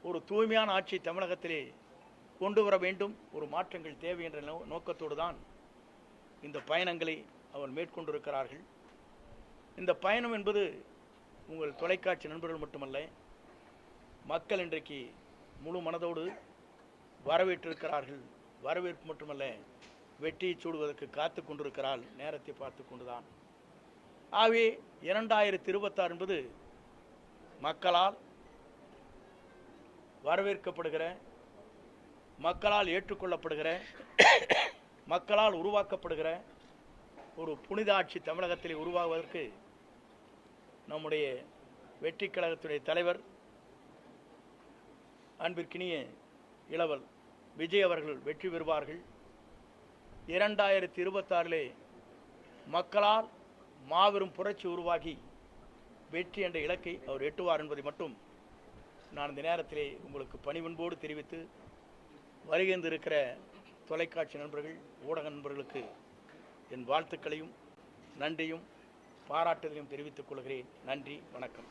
ஒரு தூய்மையான ஆட்சி தமிழகத்திலே கொண்டு வர வேண்டும், ஒரு மாற்றங்கள் தேவை என்ற நோக்கத்தோடு தான் இந்த பயணங்களை அவர் மேற்கொண்டிருக்கிறார்கள். இந்த பயணம் என்பது உங்கள் தொலைக்காட்சி நண்பர்கள் மட்டுமல்ல, மக்கள் இன்றைக்கு முழு மனதோடு வரவேற்றிருக்கிறார்கள். வரவேற்பு மட்டுமல்ல, வெற்றியை சூடுவதற்கு காத்து கொண்டிருக்கிறார், நேரத்தை பார்த்து கொண்டுதான். ஆகவே 2026 என்பது மக்களால் வரவேற்கப்படுகிற, மக்களால் ஏற்றுக்கொள்ளப்படுகிற, மக்களால் உருவாக்கப்படுகிற ஒரு புனித ஆட்சி தமிழகத்திலே உருவாகுவதற்கு நம்முடைய வெற்றி கழகத்துடைய தலைவர் அன்பிற்கினிய இளவல் விஜய் அவர்கள் வெற்றி பெறுவார்கள். 2026 மக்களால் மாபெரும் புரட்சி உருவாகி வெற்றி என்ற இலக்கை அவர் எட்டுவார் என்பதை மட்டும் நான் இந்த நேரத்திலே உங்களுக்கு பணிவன்போடு தெரிவித்து, வருகின்றிருக்கிற தொலைக்காட்சி நண்பர்கள், ஊடக நண்பர்களுக்கு என் வாழ்த்துக்களையும் நன்றியும் பாராட்டுதலையும் தெரிவித்துக் கொள்கிறேன். நன்றி, வணக்கம்.